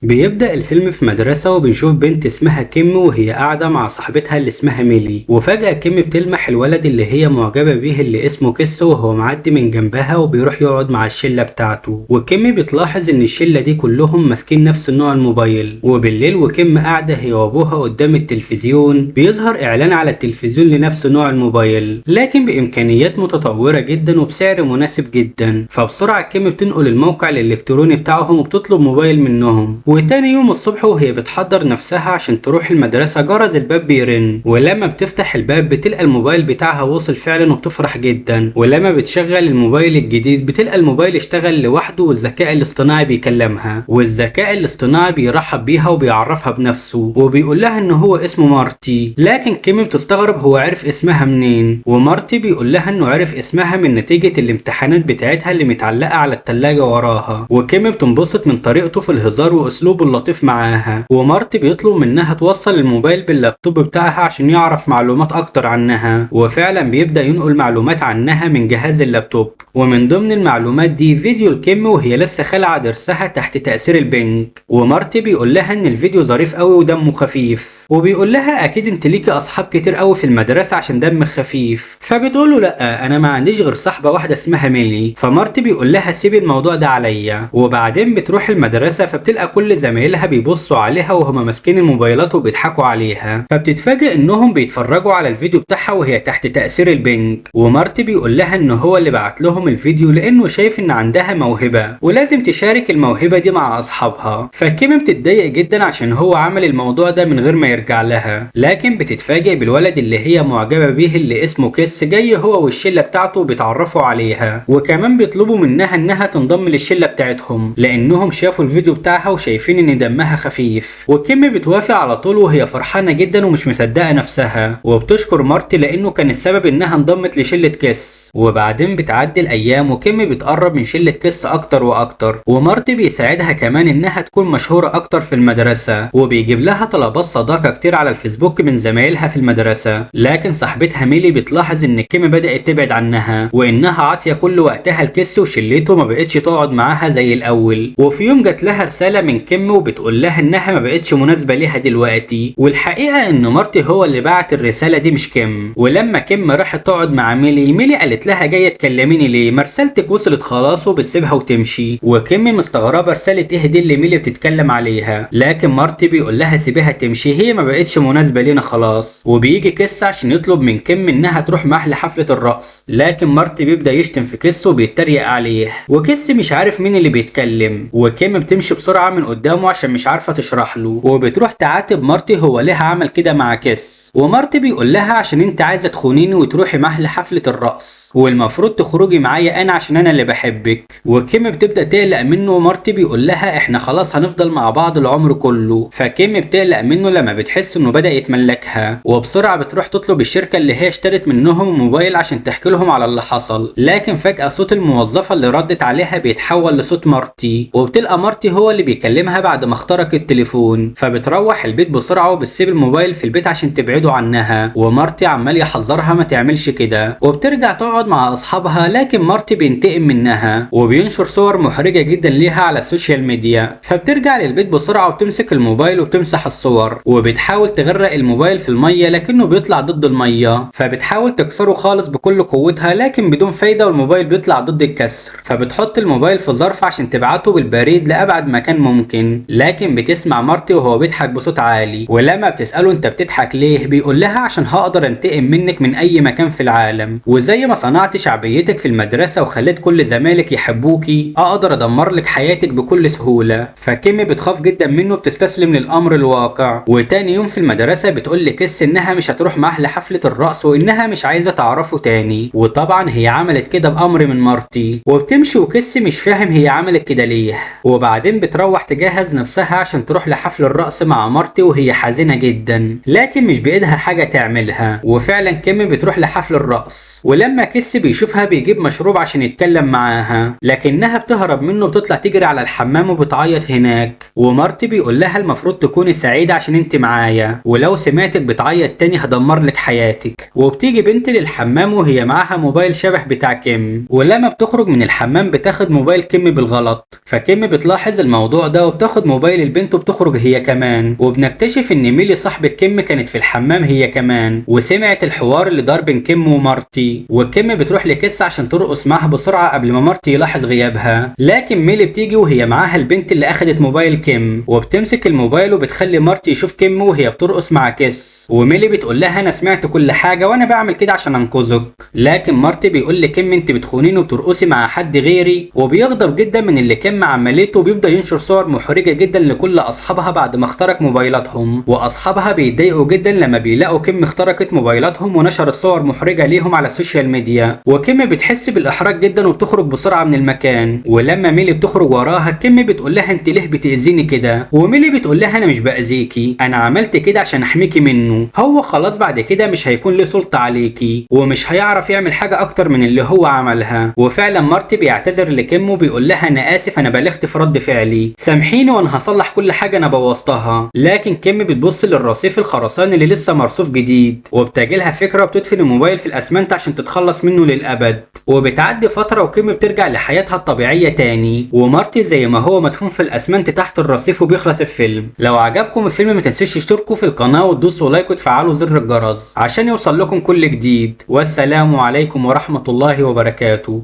بيبدأ الفيلم في مدرسة وبنشوف بنت اسمها كيم وهي قاعدة مع صاحبتها اللي اسمها ميلي، وفجأة كيم بتلمح الولد اللي هي معجبة بيه اللي اسمه كيس وهو معدي من جنبها وبيروح يقعد مع الشلة بتاعته. وكيم بتلاحظ ان الشلة دي كلهم ماسكين نفس نوع الموبايل. وبالليل وكيم قاعدة هي وابوها قدام التلفزيون، بيظهر اعلان على التلفزيون لنفس نوع الموبايل لكن بامكانيات متطورة جدا وبسعر مناسب جدا. فبسرعة كيم بتنقل الموقع الالكتروني بتاعهم وبتطلب موبايل منهم. وتاني يوم الصبح وهي بتحضر نفسها عشان تروح المدرسة جرس الباب بيرن، ولما بتفتح الباب بتلقى الموبايل بتاعها وصل فعلا وبتفرح جدا. ولما بتشغل الموبايل الجديد بتلقى الموبايل اشتغل لوحده والذكاء الاصطناعي بيكلمها، والذكاء الاصطناعي بيرحب بيها وبيعرفها بنفسه وبيقول لها ان هو اسمه مارتي. لكن كيمي بتستغرب هو عرف اسمها منين، ومارتي بيقول لها انه عرف اسمها من نتيجة الامتحانات بتاعتها اللي متعلقة على التلاجة وراها. وكيمي بتنبسط من طريقته في الهزار واسلوبه اللطيف معاها. ومارتي بيطلب منها توصل الموبايل باللابتوب بتاعها عشان يعرف معلومات اكتر عنها، وفعلا بيبدأ ينقل معلومات عنها من جهاز اللابتوب. ومن ضمن المعلومات دي فيديو الكيم وهي لسه خالعة ضرسها تحت تأثير البنج. ومارتي بيقول لها ان الفيديو ظريف قوي ودمه خفيف، وبيقول لها اكيد انت ليكي اصحاب كتير قوي في المدرسة عشان دمك خفيف. فبتقول له لا انا ما عنديش غير صاحبة واحدة اسمها ميلي. فمارتي بيقول لها سيبي الموضوع ده عليا. وبعدين بتروح المدرسة فبتلقى كل زمايلها بيبصوا عليها وهما ماسكين الموبايلات وبيضحكوا عليها. فبتتفاجئ انهم بيتفرجوا على الفيديو بتاعها وهي تحت تأثير البنج. ومارتي بيقول لها ان هو اللي بعت لهم الفيديو لانه شايف ان عندها موهبة ولازم تشارك الموهبة دي مع اصحابها. فكيم بتتضايق جدا عشان هو عمل الموضوع ده من غير ما يرجع لها، لكن بتتفاجئ بالولد اللي هي معجبة بيه اللي اسمه كيس جاي هو والشلة بتاعته بيتعرفوا عليها، وكمان بيطلبوا منها انها تنضم للشلة بتاعتهم لانهم شافوا الفيديو بتاعها وشايفين ان دمها خفيف. وكيم بتوافق على طول وهي فرحانة جدا ومش مصدقة نفسها، وبتشكر مارتي لانه كان السبب انها انضمت لشلة كيس. وبعدين بتعدي الايام وكيم بتقرب من شلة كيس اكتر واكتر، ومارتي بيساعدها كمان انها تكون مشهورة اكتر في المدرسة، وبيجيب لها طلبات صداقة كتير على الفيسبوك من زمايلها في المدرسة. لكن صاحبتها ميلي بتلاحظ ان كيم بدأت تبعد عنها وانها عاطية كل وقتها لكيس وشلته ما بقتش تقعد معاها زي الاول. وفي يوم جات لها رسالة من كيم وبتقول لها انها ما بقتش مناسبة ليها دلوقتي، والحقيقة ان مارتي هو اللي بعت الرسالة دي مش كيم. ولما كيم راحت تقعد مع ميلي قالت لها جاية تكلميني ليه؟ ما رسالتك وصلت خلاص وبتسيبها وتمشي. وكيم مستغربة رسالة ايه دي اللي ميلي بتتكلم عليها، لكن مارتي بيقول لها سيبيها تمشي هي ما بقتش مناسبة لينا خلاص. وبيجي كيس عشان يطلب من كيم انها تروح معاه لحفلة الرقص، لكن مارتي بيبدأ يشتم في كيس وبيتريق عليه، وكيس مش عارف مين اللي بيتكلم. وكيم بتمشي بسرعة من قدامه عشان مش عارفة تشرح له، وبتروح تعاتب مارتي هو ليه عمل كده مع كيس. ومارتي بيقول لها عشان انت عايزة تخونيني وتروحي معاه لحفلة الرقص، والمفروض تخرجي معايا انا عشان انا اللي بحبك. وكيم بتبدأ تقلق منه ومارتي بيقول لها احنا خلاص هنفضل مع بعض العمر كله. فكيم بتقلق منه لما بتحس انه بدأ يتملكها، وبسرعة بتروح تطلب الشركة اللي هي اشترت منهم موبايل عشان تحكي لهم على اللي حصل. لكن فجأة صوت الموظفة اللي ردت عليها بيتحول لصوت مارتي، وبتلقى مارتي هو اللي بيكلمها بعد ما اخترق التليفون. فبتروح البيت بسرعة وبتسيب الموبايل في البيت عشان تبعده عنها، ومارتي عمال يحذرها ما تعملش كده. وبترجع تقعد مع اصحابها لكن مارتي بينتقم منها وبينشر صور محرجة جدا ليها على السوشيال ميديا. فبترجع للبيت بسرعة وبتمسك الموبايل وبتمسح الصور، وبتحاول تغرق الموبايل في المية لكنه بيطلع ضد المية. فبتحاول تكسره خالص بكل قوتها لكن بدون فايدة والموبايل بيطلع ضد الكسر. فبتحط الموبايل في ظرف عشان تبعته بالبريد لأبعد مكان ممكن، لكن بتسمع مارتي وهو بيضحك بصوت عالي. ولما بتسأله انت بتضحك ليه بيقول لها عشان هقدر انتقم منك من اي مكان في العالم، وزي ما صنعت شعبيتك في المدرسة وخليت كل زمايلك يحبوكي اقدر ادمر لك حياتك بكل سهولة. فكيمي بتخاف جدا منه بتستسلم للامر الواقع. وتاني يوم في المدرسة بتقول لكيس انها مش هتروح معاه لحفلة الرقص وانها مش عايزة تعرفه تاني، وطبعا هي عملت كده بامر من مارتي. وبتمشي وكيس مش فاهم هي عملت كده ليه. وبعدين بتروح تجهز نفسها عشان تروح لحفل الرقص مع مارتي وهي حزينة جدا لكن مش بايدها حاجة تعملها. وفعلا كيمي بتروح لحفل الرقص، ولما كيس بيشوفها بيجيب مشروب عشان يتكلم معاها لكنها بتهرب منه وبتطلع تجري على الحمام وبتعيط هناك. ومارتي بيقول لها المفروض تكوني سعيدة عشان انت معايا، ولو سمعتك بتعيط تاني هدمر لك حياتك. وبتيجي بنت للحمام وهي معاها موبايل شبه بتاع كيم، ولما بتخرج من الحمام بتاخد موبايل كيم بالغلط. فكيم بتلاحظ الموضوع ده وبتاخد موبايل البنت وبتخرج هي كمان، وبنكتشف ان ميلي صاحبة كيم كانت في الحمام هي كمان وسمعت الحوار اللي دار بين كيم ومارتي، وكيم بتروح لكيس عشان ترقص معاها بسرعة قبل ما مارتي يلاحظ غيابها. لكن ميلي بتيجي وهي معاها البنت اللي اخدت موبايل كيم، وبتمسك الموبايل وبتخلي مارتي يشوف كيم وهي بترقص مع كيس، وميلي بتقول لها انا سمعت كل حاجة وانا بعمل كده عشان انقذك. لكن مارتي بيقول لكيم انت بتخونيني وبترقصي مع حد غيري، وبيغضب جدا من اللي كيم عملته وبيبدا ينشر صور محرجة جدا لكل اصحابها بعد ما اخترق موبايلاتهم، واصحابها بيتضايقوا جدا لما بيلاقوا كيم اخترقت موبايلاتهم ونشرت صور محرجة ليهم على السوشيال ميديا، وكيم بتحس بالاحراج جدا وبتخرج بسرعة من المكان. ولما ميلي بتخرج وراها كيم بتقول لها انت ليه بتأذيني كده، وميلي بتقول لها انا مش بأذيكي، انا عملت كده عشان احميكي منه، هو خلاص بعد كده مش هيكون له سلطة عليكي ومش هيعرف يعمل حاجة اكتر من اللي هو عملها. وفعلا مارتي بيعتذر لكيم وبيقول لها انا اسف انا بلغت في رد فعلي، سامحيني وانا هصلح كل حاجة انا بوظتها. لكن كيم بتبص للرصيف الخرساني اللي لسه مرصوف جديد وبتجيلها فكرة وبتدفن الموبايل في الاسمنت عشان تتخلص منه للابد. وبتعدي فترة وكيم بترجع لحياتها الطبيعية تاني، ومارتي زي ما هو مدفون في الاسمنت تحت الرصيف. وبيخلص الفيلم. لو عجبكم الفيلم ما تنسوش تشتركوا في القناة وتدوسوا لايك وتفعلوا زر الجرس عشان يوصل لكم كل جديد. والسلام عليكم ورحمة الله وبركاته.